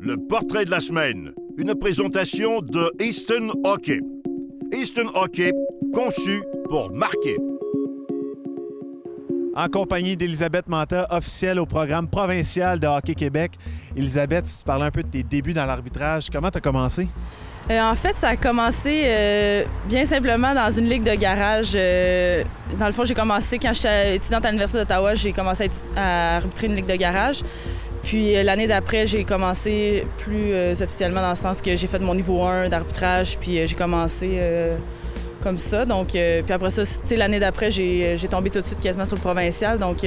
Le portrait de la semaine, une présentation de Easton Hockey. Easton Hockey, conçu pour marquer. En compagnie d'Élisabeth Manta, officielle au programme provincial de Hockey Québec. Élisabeth, si tu parlais un peu de tes débuts dans l'arbitrage, comment tu as commencé? En fait, ça a commencé bien simplement dans une ligue de garage. Dans le fond, j'ai commencé quand j'étais étudiante à l'Université d'Ottawa, j'ai commencé à arbitrer une ligue de garage. Puis l'année d'après, j'ai commencé plus officiellement dans le sens que j'ai fait mon niveau 1 d'arbitrage, puis j'ai commencé comme ça. Donc, puis après ça, l'année d'après, j'ai tombé tout de suite quasiment sur le provincial. Donc,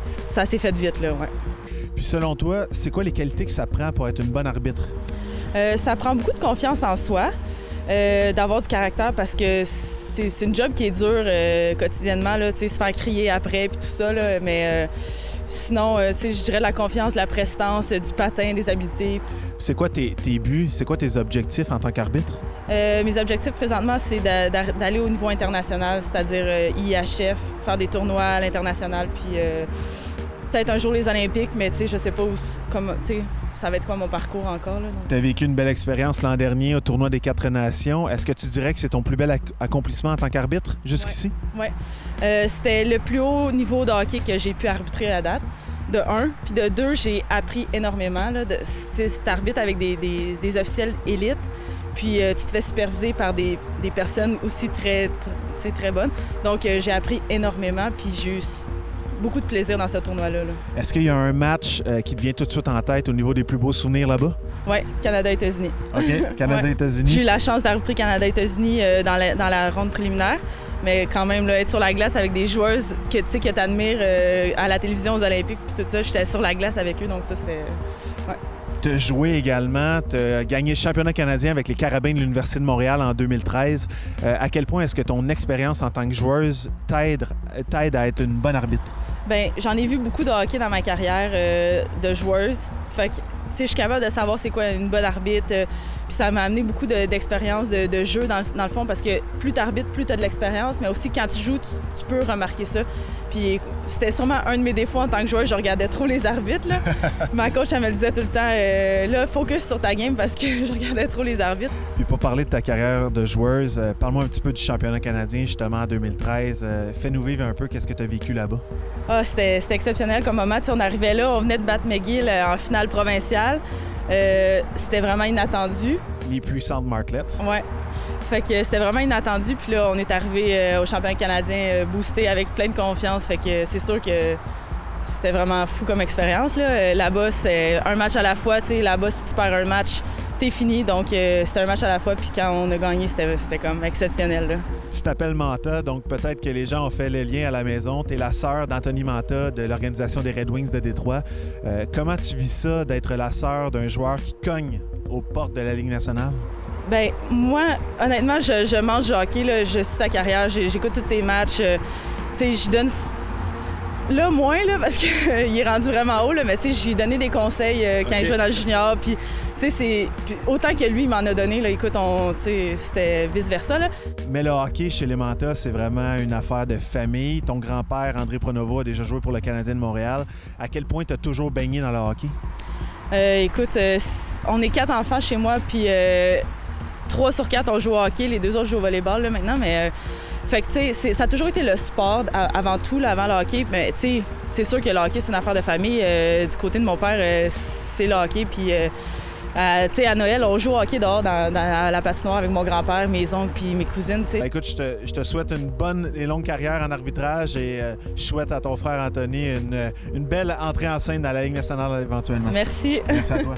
ça s'est fait vite, là, ouais. Puis selon toi, c'est quoi les qualités que ça prend pour être une bonne arbitre? Ça prend beaucoup de confiance en soi, d'avoir du caractère parce que c'est une job qui est dure quotidiennement, là, se faire crier après puis tout ça, là, mais sinon, je dirais la confiance, la prestance, du patin, des habiletés. C'est quoi tes buts? C'est quoi tes objectifs en tant qu'arbitre? Mes objectifs présentement, c'est d'aller au niveau international, c'est-à-dire IHF, faire des tournois à l'international, puis peut-être un jour les Olympiques, mais je sais pas ça va être quoi mon parcours encore. Tu as vécu une belle expérience l'an dernier au tournoi des 4 nations. Est-ce que tu dirais que c'est ton plus bel accomplissement en tant qu'arbitre jusqu'ici? Oui. C'était le plus haut niveau de hockey que j'ai pu arbitrer à date, de 1. Puis de 2, j'ai appris énormément. Tu arbitres avec des officiels élites, puis tu te fais superviser par des personnes aussi très bonnes. Donc j'ai appris énormément, puis j'ai eu beaucoup de plaisir dans ce tournoi-là. Est-ce qu'il y a un match qui te vient tout de suite en tête au niveau des plus beaux souvenirs là-bas? Oui, Canada-États-Unis. OK, Canada-États-Unis. J'ai eu la chance d'arbitrer Canada-États-Unis dans la ronde préliminaire, mais quand même, là, être sur la glace avec des joueuses que tu admires à la télévision, aux Olympiques, puis tout ça, j'étais sur la glace avec eux, donc ça, c'était... Ouais. Tu as joué également, tu as gagné le championnat canadien avec les Carabins de l'Université de Montréal en 2013. À quel point est-ce que ton expérience en tant que joueuse t'aide à être une bonne arbitre? Bien, j'en ai vu beaucoup de hockey dans ma carrière de joueuse. Fait que, je suis capable de savoir c'est quoi une bonne arbitre. Puis ça m'a amené beaucoup d'expérience de jeu dans le fond, parce que plus tu arbitres, plus tu as de l'expérience, mais aussi quand tu joues, tu peux remarquer ça. Puis c'était sûrement un de mes défauts en tant que joueuse, je regardais trop les arbitres, là. Ma coach, elle me le disait tout le temps, là, focus sur ta game parce que je regardais trop les arbitres. Puis pour parler de ta carrière de joueuse, parle-moi un petit peu du championnat canadien, justement, en 2013. Fais-nous vivre un peu, qu'est-ce que tu as vécu là-bas? Ah, c'était exceptionnel comme moment. On arrivait là, on venait de battre McGill en finale provinciale. C'était vraiment inattendu. Les puissantes Martlets. Ouais. Fait que c'était vraiment inattendu. Puis là, on est arrivé au championnat canadien boosté avec plein de confiance. Fait que c'est sûr que c'était vraiment fou comme expérience. Là-bas, c'est un match à la fois. Là-bas, si tu perds un match, t'es fini. Donc, c'était un match à la fois. Puis quand on a gagné, c'était comme exceptionnel. Là. Tu t'appelles Manta, donc peut-être que les gens ont fait le lien à la maison. Tu es la sœur d'Anthony Manta de l'organisation des Red Wings de Détroit. Comment tu vis ça d'être la sœur d'un joueur qui cogne aux portes de la Ligue nationale? Bien, moi, honnêtement, je mange du hockey. Là, je suis sa carrière, j'écoute tous ses matchs. Je donne... Là, moins, là, parce qu'il est rendu vraiment haut, là, mais j'ai donné des conseils quand il jouait dans le junior. Puis, autant que lui, il m'en a donné, là, écoute, c'était vice-versa. Là. Mais le hockey chez les Manta, c'est vraiment une affaire de famille. Ton grand-père, André Pronovo, a déjà joué pour le Canadien de Montréal. À quel point tu as toujours baigné dans le hockey? Écoute, on est 4 enfants chez moi, puis 3 sur 4, on joue au hockey. Les 2 autres jouent au volleyball là, maintenant, mais... Fait que, ça a toujours été le sport avant tout, là, avant le hockey. Mais, c'est sûr que le hockey, c'est une affaire de famille. Du côté de mon père, c'est le hockey. Puis, à Noël, on joue au hockey dehors à la patinoire avec mon grand-père, mes oncles puis mes cousines. Ben, écoute, je te souhaite une bonne et longue carrière en arbitrage et je souhaite à ton frère Anthony une belle entrée en scène dans la Ligue nationale éventuellement. Merci. Merci à toi.